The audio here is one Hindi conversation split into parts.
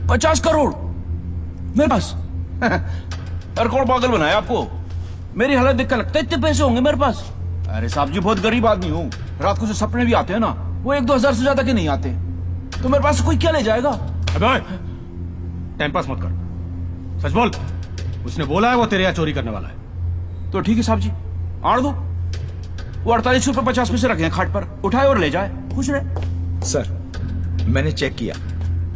50 करोड़ मेरे पास। अरे कौन पागल बनाया आपको? मेरी हालत देख कर लगता है इतने पैसे होंगे मेरे पास? अरे साहब जी बहुत गरीब आदमी हूँ, रात को जो सपने भी आते हैं ना वो 1-2 हजार से ज्यादा के नहीं आते, तो मेरे पास कोई क्या ले जाएगा? अबे टाइम पास मत कर, सच बोल। उसने बोला है वो तेरे यहाँ चोरी करने वाला है। तो ठीक है साहब जी, आड़ दो। वो 48 रुपए 50 पैसे रखे हैं खाट पर, उठाए और ले जाए, खुश रहे। सर मैंने चेक किया,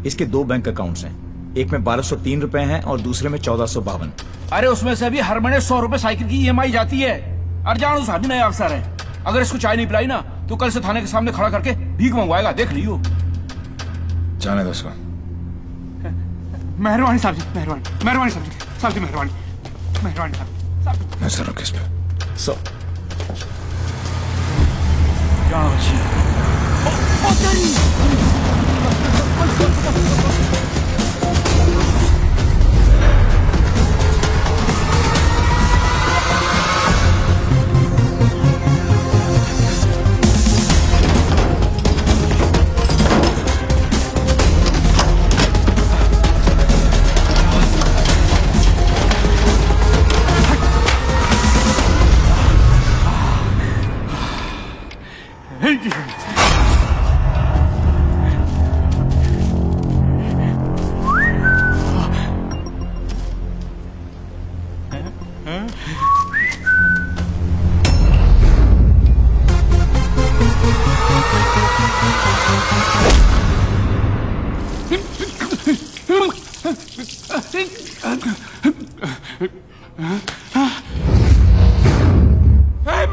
इसके 2 बैंक अकाउंट्स हैं, एक में 1203 रुपए हैं और दूसरे में 1452। अरे उसमें से भी हर महीने 100 रुपए साइकिल की EMI जाती है। और जानो साहब नया अफसर है, अगर इसको चाय नहीं पिलाई ना तो कल से थाने के सामने खड़ा करके भीख मंगवाएगा, देख लियो। जाने दो उसको। मेहरबानी साहब जी, मेहरबानी मेहरबानी साहब जी, साहब जी मेहरबानी मेहरबानी साहब जी। नजर रखो इस पे। सो जानो बच्ची।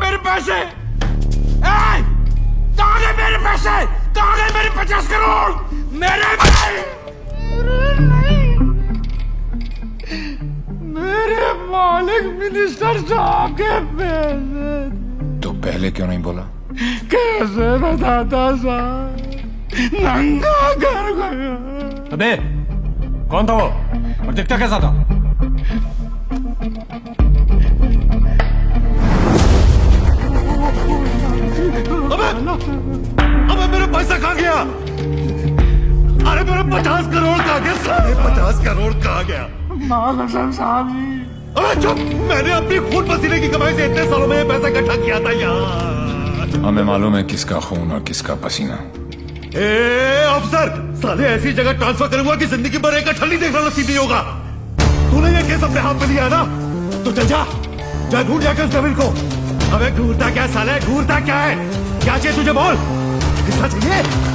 मेरे पैसे, कहाँ गए मेरे पैसे? कहाँ गए मेरे 50 करोड़? मेरे मेरे मालिक मिनिस्टर साहब के पैसे। तो पहले क्यों नहीं बोला? कैसे बताता साहब, नंगा कर गया। अबे कौन था वो और दिखता कैसा था? अबे मेरा पैसा कहाँ गया? अरे मेरा 50 करोड़ कहाँ गया? साढ़े 50 करोड़ कहाँ गया? कसम साहब जी। अबे चुप, मैंने अपनी खून पसीने की कमाई से इतने सालों में ये पैसा इकट्ठा किया था यार। हमें मालूम है किसका खून और किसका पसीना। ए अफसर, साले ऐसी जगह ट्रांसफर करूंगा कि जिंदगी भर एक अठल नहीं देखना नसीब नहीं होगा। तूने ये केस अपने हाथ में लिया ना, तो चल जा, जा ढूंढ जाकर उस डेविल को। अबे ढूंढता क्या साले, ढूंढता क्या है? क्या चाहिए तुझे बोल, हिस्सा चाहिए?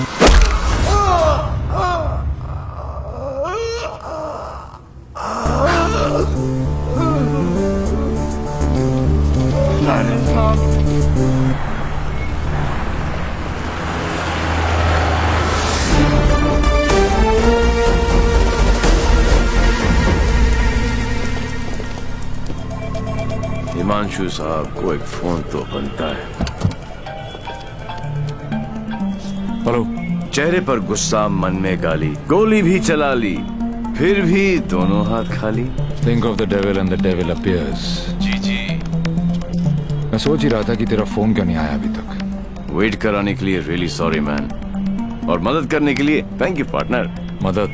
हिमांशु साहब को एक फोन तो बनता है। हेलो। चेहरे पर गुस्सा, मन में गाली, गोली भी चला ली, फिर भी दोनों हाथ खाली। Think of the devil and the devil appears. जी मैं सोच ही रहा था कि तेरा फोन क्यों नहीं आया अभी तक। वेट कराने के लिए रियली सॉरी मैन, और मदद करने के लिए थैंक यू पार्टनर। मदद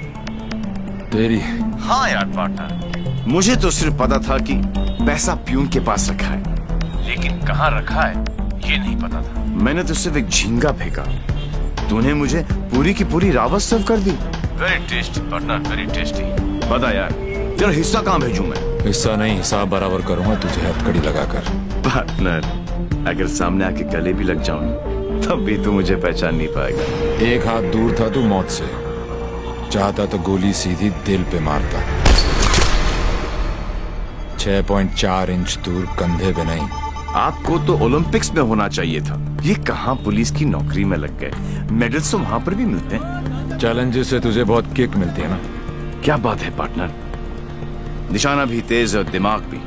तेरी? हाँ यार पार्टनर, मुझे तो सिर्फ पता था कि पैसा प्यून के पास रखा है, लेकिन कहाँ रखा है ये नहीं पता था। मैंने तो सिर्फ एक झींगा फेंका, तूने मुझे पूरी की पूरी रावत सर्व कर दी। Very tasty partner, very tasty. बता यार, तेरा हिस्सा कहाँ भेजूं मैं? हिस्सा नहीं, हिसाब बराबर करूंगा तुझे हथकड़ी लगाकर। पार्टनर, अगर सामने आके गले भी लग जाऊं तब भी तू मुझे पहचान नहीं पाएगा। एक हाथ दूर था तू मौत से, चाहता तो गोली सीधी दिल पे मारता। 6.4 इंच दूर, कंधे पे नहीं। आपको तो ओलंपिक्स में होना चाहिए था, ये कहाँ पुलिस की नौकरी में लग गए। मेडल्स तो वहाँ पर भी मिलते हैं। चैलेंजेस से तुझे बहुत किक मिलती है ना? क्या बात है पार्टनर, निशाना भी तेज और दिमाग भी।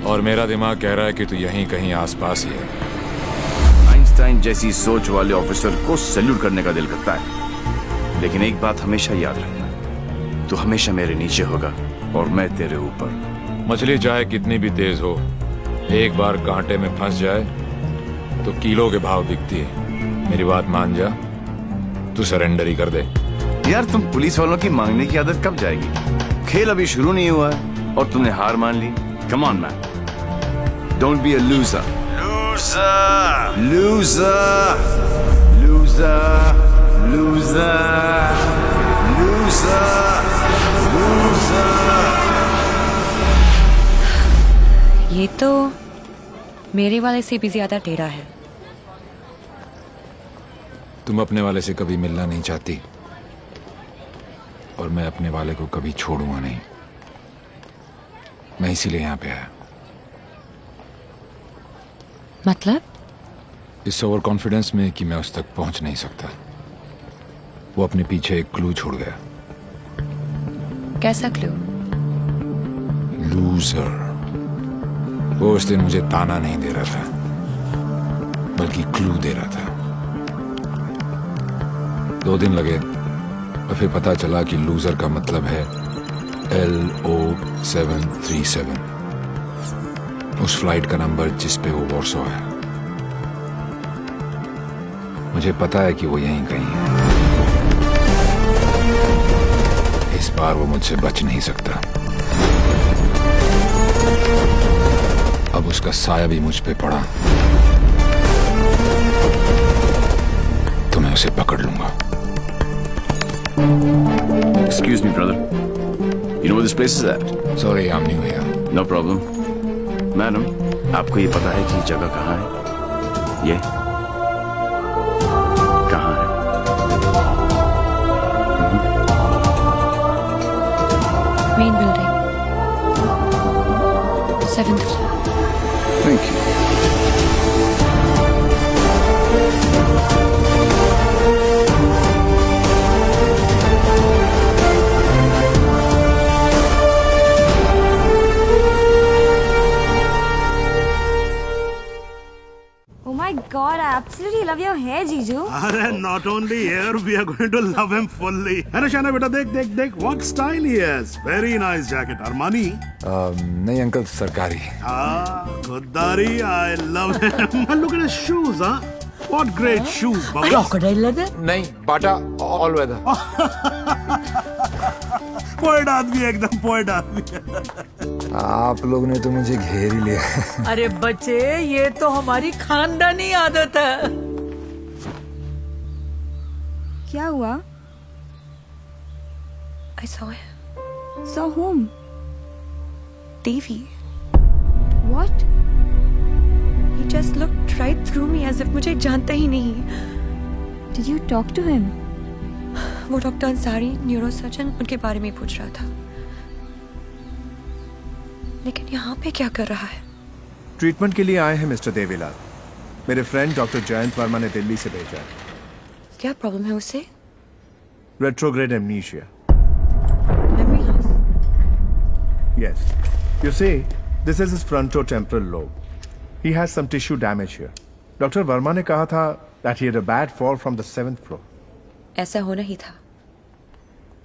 और मेरा दिमाग कह रहा है कि तू यहीं कहीं आसपास ही है। आइंस्टाइन जैसी सोच वाले ऑफिसर को सैल्यूट करने का दिल करता है, लेकिन एक बात हमेशा याद रखना, तू हमेशा मेरे नीचे होगा और मैं तेरे ऊपर। मछली चाहे कितनी भी तेज हो, एक बार कांटे में फंस जाए तो किलो के भाव बिकती है। मेरी बात मान जा, तू सरेंडर ही कर दे। यार तुम पुलिस वालों की मांगने की आदत कब जाएगी? खेल अभी शुरू नहीं हुआ है और तुमने हार मान ली। Come on man, don't be a loser. Loser loser loser loser loser loser. ये तो मेरे वाले से भी ज्यादा टेढ़ा है। तुम अपने वाले से कभी मिलना नहीं चाहती और मैं अपने वाले को कभी छोड़ूंगा नहीं। मैं इसीलिए यहां पे आया। मतलब? इस ओवर कॉन्फिडेंस में कि मैं उस तक पहुंच नहीं सकता। वो अपने पीछे एक क्लू छोड़ गया। कैसा क्लू? लूजर। वो उस दिन मुझे ताना नहीं दे रहा था बल्कि क्लू दे रहा था। 2 दिन लगे और फिर पता चला कि लूजर का मतलब है LO737, उस फ्लाइट का नंबर जिस पे वो वॉर्सो है। मुझे पता है कि वो यहीं कहीं है। इस बार वो मुझसे बच नहीं सकता। अब उसका साया भी मुझ पे पड़ा तो मैं उसे पकड़ लूंगा। Excuse me, brother. You know where this place is at? Sorry, I'm new here. No problem. Madam, आपको ये पता है कि जगह कहाँ है? ये कहाँ है? Main building, 7th floor। Thank you. Oh my God, I absolutely love your hair, Jiju. अरे not only here, we are going to love him fully. अरे शाना बेटा देख देख देख, what style he has. Very nice jacket. Armani. नहीं अंकल, सरकारी। खुदारी, I love him. And look at his shoes, huh? What great shoes, Baba. Crocodile leather? नहीं, बाटा ऑल वेदर। पोएट आदमी एकदम पोएट आदमी। आप लोग ने तो मुझे घेर ही लिया। अरे बच्चे, ये तो हमारी खानदानी आदत है। क्या हुआ? I saw him. Saw whom? Devi. What? He just looked right through me as if मुझे जानता ही नहीं। Did you talk to him? वो डॉक्टर अंसारी, न्यूरोसर्जन, उनके बारे में पूछ रहा था। लेकिन यहाँ पे क्या कर रहा है? ट्रीटमेंट के लिए आए हैं मिस्टर देवीलाल। मेरे फ्रेंड डॉक्टर जयंत वर्मा ने दिल्ली से भेजा है। क्या प्रॉब्लम है उसे? Retrograde amnesia. Memory loss? Yes. You see, this is his frontotemporal lobe. He has some tissue damage here. Doctor Verma ने कहा था that he had a bad fall from the 7th floor. ऐसा होना ही था।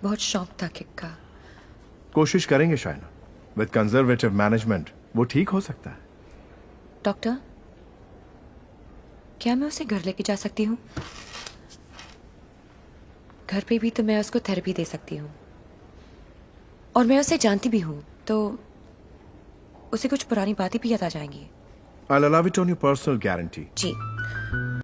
बहुत शौक था किक का। कोशिश करेंगे शायना। With conservative management, वो ठीक हो सकता है। डॉक्टर, क्या मैं उसे घर लेके जा सकती हूँ? घर पे भी तो मैं उसको थेरेपी दे सकती हूँ और मैं उसे जानती भी हूँ, तो उसे कुछ पुरानी बातें भी याद आ जाएंगी। I'll allow it on your personal guarantee. Ji.